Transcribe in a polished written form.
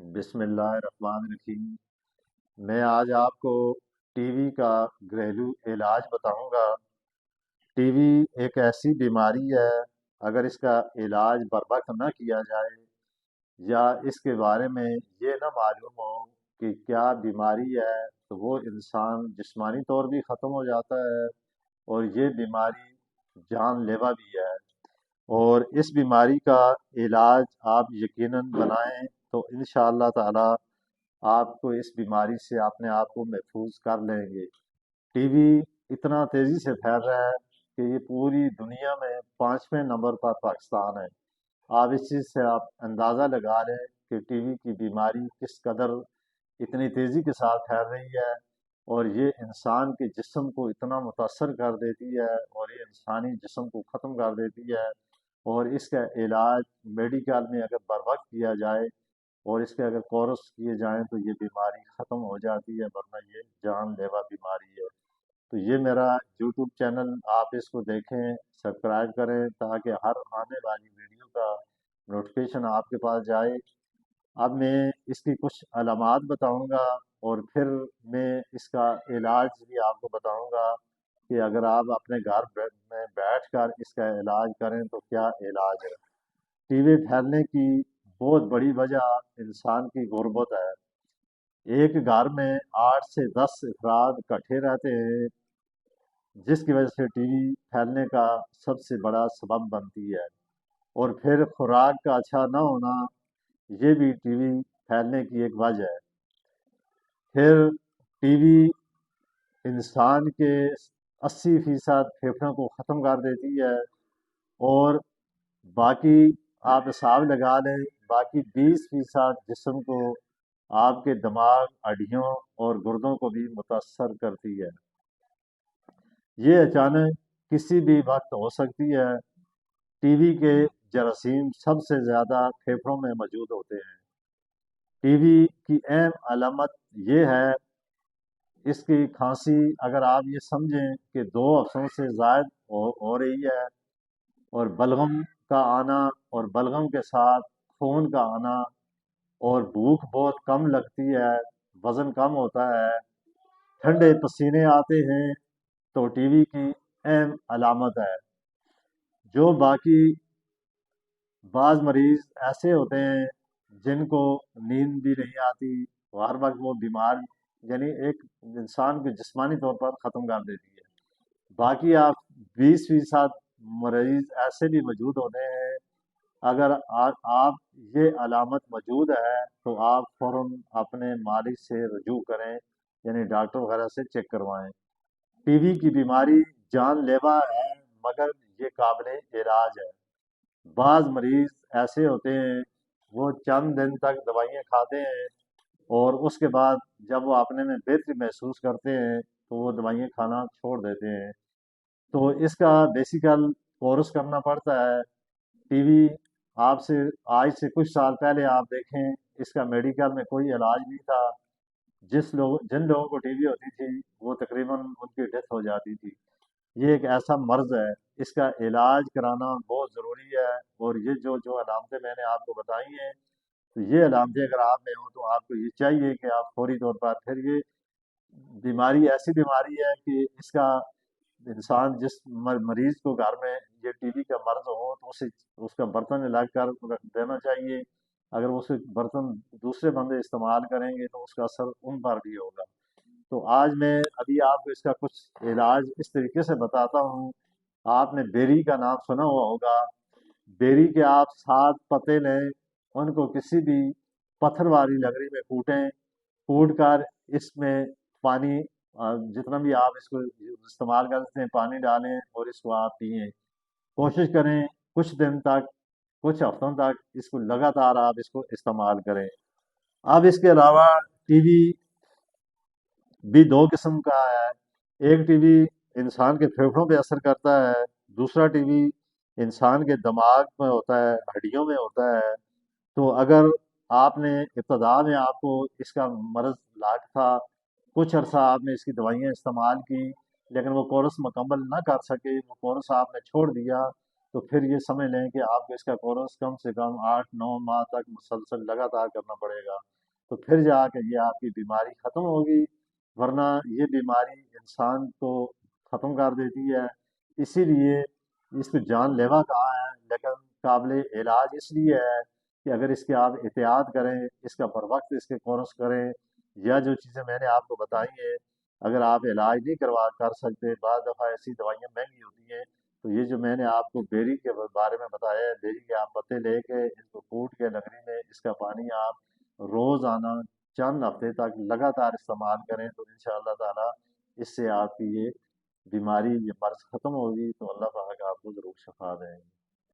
بسم اللہ الرحمن الرحیم۔ میں آج آپ کو ٹی وی کا گھریلو علاج بتاؤں گا۔ ٹی وی ایک ایسی بیماری ہے، اگر اس کا علاج بر وقت نہ کیا جائے یا اس کے بارے میں یہ نہ معلوم ہو کہ کیا بیماری ہے، تو وہ انسان جسمانی طور بھی ختم ہو جاتا ہے، اور یہ بیماری جان لیوا بھی ہے۔ اور اس بیماری کا علاج آپ یقیناً بنائیں تو انشاءاللہ تعالی آپ کو اس بیماری سے اپنے آپ کو محفوظ کر لیں گے۔ ٹی وی اتنا تیزی سے پھیل رہا ہے کہ یہ پوری دنیا میں 5ویں نمبر پر پاکستان ہے۔ آپ اس چیز سے آپ اندازہ لگا لیں کہ ٹی وی کی بیماری کس قدر اتنی تیزی کے ساتھ پھیل رہی ہے، اور یہ انسان کے جسم کو اتنا متاثر کر دیتی ہے، اور یہ انسانی جسم کو ختم کر دیتی ہے۔ اور اس کا علاج میڈیکل میں اگر بر وقت کیا جائے اور اس کے اگر کورس کیے جائیں تو یہ بیماری ختم ہو جاتی ہے، ورنہ یہ جان لیوا بیماری ہے۔ تو یہ میرا یوٹیوب چینل، آپ اس کو دیکھیں، سبسکرائب کریں، تاکہ ہر آنے والی ویڈیو کا نوٹیفیکیشن آپ کے پاس جائے۔ اب میں اس کی کچھ علامات بتاؤں گا، اور پھر میں اس کا علاج بھی آپ کو بتاؤں گا کہ اگر آپ اپنے گھر میں بیٹھ کر اس کا علاج کریں تو کیا علاج ہے۔ ٹی وی پھیلنے کی بہت بڑی وجہ انسان کی غربت ہے۔ ایک گھر میں 8 سے 10 افراد اکٹھے رہتے ہیں، جس کی وجہ سے ٹی وی پھیلنے کا سب سے بڑا سبب بنتی ہے۔ اور پھر خوراک کا اچھا نہ ہونا، یہ بھی ٹی وی پھیلنے کی ایک وجہ ہے۔ پھر ٹی وی انسان کے 80% پھیپھڑوں کو ختم کر دیتی ہے، اور باقی آپ حساب لگا لیں، باقی 20% جسم کو، آپ کے دماغ، ہڈیوں اور گردوں کو بھی متاثر کرتی ہے۔ یہ اچانک کسی بھی وقت ہو سکتی ہے۔ ٹی وی کے جراثیم سب سے زیادہ پھیپھڑوں میں موجود ہوتے ہیں۔ ٹی وی کی اہم علامت یہ ہے، اس کی کھانسی اگر آپ یہ سمجھیں کہ 2 ہفتوں سے زائد ہو رہی ہے، اور بلغم کا آنا، اور بلغم کے ساتھ خون کا آنا، اور بھوک بہت کم لگتی ہے، وزن کم ہوتا ہے، ٹھنڈے پسینے آتے ہیں، تو ٹی وی کی اہم علامت ہے۔ جو باقی بعض مریض ایسے ہوتے ہیں جن کو نیند بھی نہیں آتی، ہر وقت وہ بیمار، یعنی ایک انسان کو جسمانی طور پر ختم کر دیتی ہے۔ باقی آپ 20% مریض ایسے بھی موجود ہوتے ہیں، اگر آپ یہ علامت موجود ہے تو آپ فوراً اپنے مالک سے رجوع کریں، یعنی ڈاکٹر وغیرہ سے چیک کروائیں۔ ٹی وی کی بیماری جان لیوا ہے، مگر یہ قابل علاج ہے۔ بعض مریض ایسے ہوتے ہیں، وہ چند دن تک دوائیاں کھاتے ہیں، اور اس کے بعد جب وہ اپنے میں بہتری محسوس کرتے ہیں تو وہ دوائیاں کھانا چھوڑ دیتے ہیں۔ تو اس کا بیسیکل کورس کرنا پڑتا ہے۔ ٹی وی آپ سے آج سے کچھ سال پہلے آپ دیکھیں، اس کا میڈیکل میں کوئی علاج نہیں تھا۔ جن لوگوں کو ٹی وی ہوتی تھی وہ تقریباً ان کی ڈیتھ ہو جاتی تھی۔ یہ ایک ایسا مرض ہے، اس کا علاج کرانا بہت ضروری ہے۔ اور یہ جو علامتیں میں نے آپ کو بتائی ہیں، تو یہ علامتیں اگر آپ میں ہوں تو آپ کو یہ چاہیے کہ آپ فوری طور پر، پھر یہ بیماری ایسی بیماری ہے کہ اس کا انسان، جس مریض کو گھر میں یہ ٹی وی کا مرض ہو تو اس کا برتن الگ کر رکھ دینا چاہیے۔ اگر اس برتن دوسرے بندے استعمال کریں گے تو اس کا اثر ان پر بھی ہوگا۔ تو آج میں ابھی آپ کو اس کا کچھ علاج اس طریقے سے بتاتا ہوں۔ آپ نے بیری کا نام سنا ہوا ہوگا۔ بیری کے آپ 7 پتے لیں، ان کو کسی بھی پتھر والی لکڑی میں کوٹیں، کوٹ کر اس میں پانی، جتنا بھی آپ اس کو استعمال کرتے ہیں، پانی ڈالیں اور اس کو آپ پئیں۔ کوشش کریں کچھ دن تک، کچھ ہفتوں تک اس کو لگاتار آپ اس کو استعمال کریں۔ اب اس کے علاوہ ٹی وی بھی 2 قسم کا ہے۔ ایک ٹی وی انسان کے پھیپھڑوں پہ اثر کرتا ہے، دوسرا ٹی وی انسان کے دماغ میں ہوتا ہے، ہڈیوں میں ہوتا ہے۔ تو اگر آپ نے ابتدا میں آپ کو اس کا مرض لاحق تھا، کچھ عرصہ آپ نے اس کی دوائیاں استعمال کی، لیکن وہ کورس مکمل نہ کر سکے، وہ کورس آپ نے چھوڑ دیا، تو پھر یہ سمجھ لیں کہ آپ کو اس کا کورس کم سے کم 8 9 ماہ تک مسلسل لگاتار کرنا پڑے گا، تو پھر جا کے یہ آپ کی بیماری ختم ہوگی، ورنہ یہ بیماری انسان کو ختم کر دیتی ہے۔ اسی لیے اس کو جان لیوا کہا ہے، لیکن قابل علاج اس لیے ہے کہ اگر اس کے آپ احتیاط کریں، اس کا بر وقت اس کے کورس کریں، یا جو چیزیں میں نے آپ کو بتائی ہیں، اگر آپ علاج نہیں کر سکتے، بعض دفعہ ایسی دوائیاں مہنگی ہوتی ہیں، تو یہ جو میں نے آپ کو بیری کے بارے میں بتایا ہے، بیری کے آپ پتے لے کے اس کو کوٹ کے لکڑی میں اس کا پانی آپ روزانہ چند ہفتے تک لگاتار استعمال کریں، تو انشاءاللہ تعالی اس سے آپ کی یہ بیماری، یہ مرض ختم ہوگی، تو اللہ پاک آپ کو ضرور شفا دیں گے۔